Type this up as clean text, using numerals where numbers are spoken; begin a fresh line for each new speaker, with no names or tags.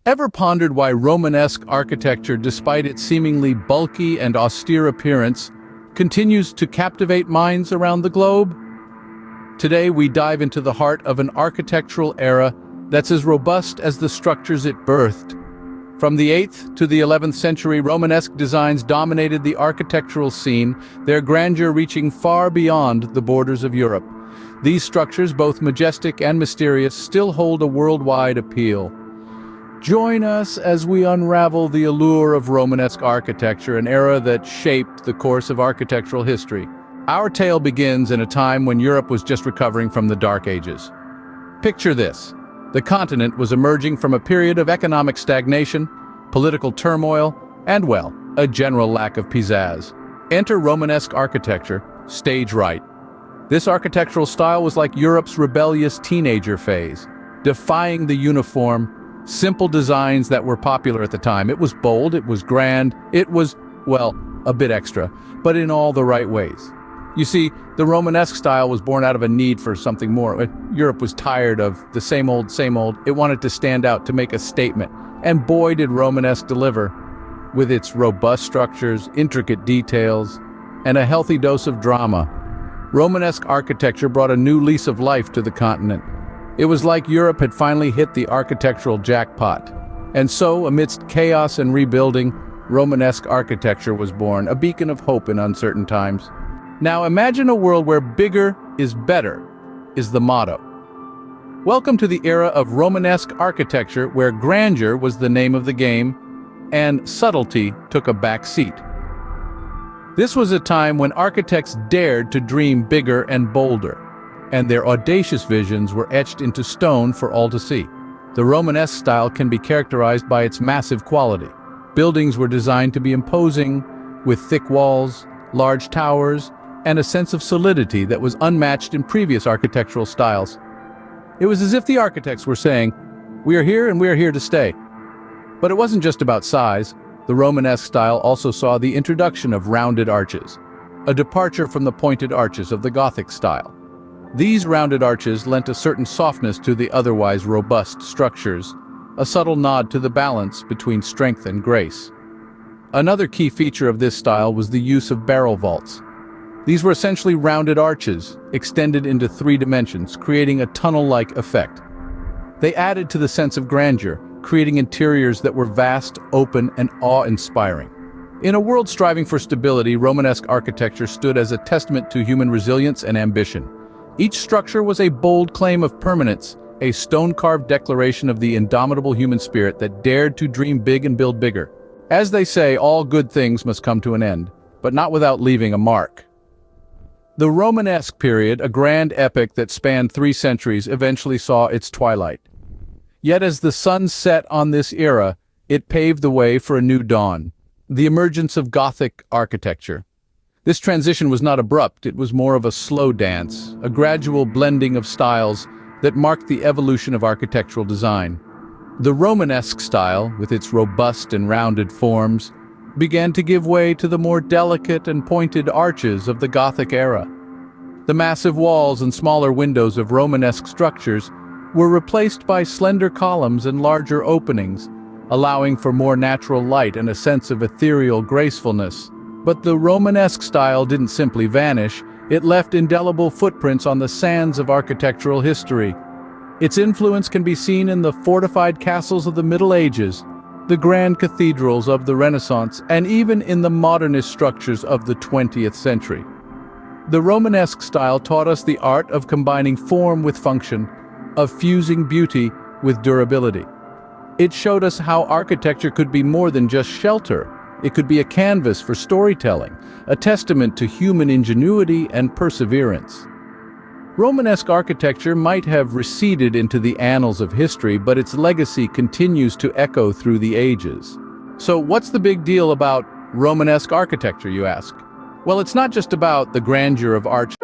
Ever pondered why Romanesque architecture, despite its seemingly bulky and austere appearance, continues to captivate minds around the globe? Today we dive into the heart of an architectural era that's as robust as the structures it birthed. From the 8th to the 11th century, Romanesque designs dominated the architectural scene, their grandeur reaching far beyond the borders of Europe. These structures, both majestic and mysterious, still hold a worldwide appeal. Join us as we unravel the allure of Romanesque architecture, an era that shaped the course of architectural history. Our tale begins in a time when Europe was just recovering from the Dark Ages. Picture this. The continent was emerging from a period of economic stagnation, political turmoil, and, well, a general lack of pizzazz. Enter Romanesque architecture, stage right. This architectural style was like Europe's rebellious teenager phase, defying the uniform, simple designs that were popular at the time. It was bold, it was grand, it was, well, a bit extra, but in all the right ways. You see, the Romanesque style was born out of a need for something more. Europe was tired of the same old, same old. It wanted to stand out, to make a statement. And boy, did Romanesque deliver. With its robust structures, intricate details, and a healthy dose of drama, Romanesque architecture brought a new lease of life to the continent. It was like Europe had finally hit the architectural jackpot. And so, amidst chaos and rebuilding, Romanesque architecture was born, a beacon of hope in uncertain times. Now imagine a world where bigger is better is the motto. Welcome to the era of Romanesque architecture, where grandeur was the name of the game and subtlety took a back seat. This was a time when architects dared to dream bigger and bolder, and their audacious visions were etched into stone for all to see. The Romanesque style can be characterized by its massive quality. Buildings were designed to be imposing, with thick walls, large towers, and a sense of solidity that was unmatched in previous architectural styles. It was as if the architects were saying, "We are here and we are here to stay." But it wasn't just about size. The Romanesque style also saw the introduction of rounded arches, a departure from the pointed arches of the Gothic style. These rounded arches lent a certain softness to the otherwise robust structures, a subtle nod to the balance between strength and grace. Another key feature of this style was the use of barrel vaults. These were essentially rounded arches, extended into 3 dimensions, creating a tunnel-like effect. They added to the sense of grandeur, creating interiors that were vast, open, and awe-inspiring. In a world striving for stability, Romanesque architecture stood as a testament to human resilience and ambition. Each structure was a bold claim of permanence, a stone-carved declaration of the indomitable human spirit that dared to dream big and build bigger. As they say, all good things must come to an end, but not without leaving a mark. The Romanesque period, a grand epic that spanned 3 centuries, eventually saw its twilight. Yet as the sun set on this era, it paved the way for a new dawn, the emergence of Gothic architecture. This transition was not abrupt, it was more of a slow dance, a gradual blending of styles that marked the evolution of architectural design. The Romanesque style, with its robust and rounded forms, began to give way to the more delicate and pointed arches of the Gothic era. The massive walls and smaller windows of Romanesque structures were replaced by slender columns and larger openings, allowing for more natural light and a sense of ethereal gracefulness. But the Romanesque style didn't simply vanish, it left indelible footprints on the sands of architectural history. Its influence can be seen in the fortified castles of the Middle Ages, the grand cathedrals of the Renaissance, and even in the modernist structures of the 20th century. The Romanesque style taught us the art of combining form with function, of fusing beauty with durability. It showed us how architecture could be more than just shelter. It could be a canvas for storytelling, a testament to human ingenuity and perseverance. Romanesque architecture might have receded into the annals of history, but its legacy continues to echo through the ages. So what's the big deal about Romanesque architecture, you ask? Well, it's not just about the grandeur of arches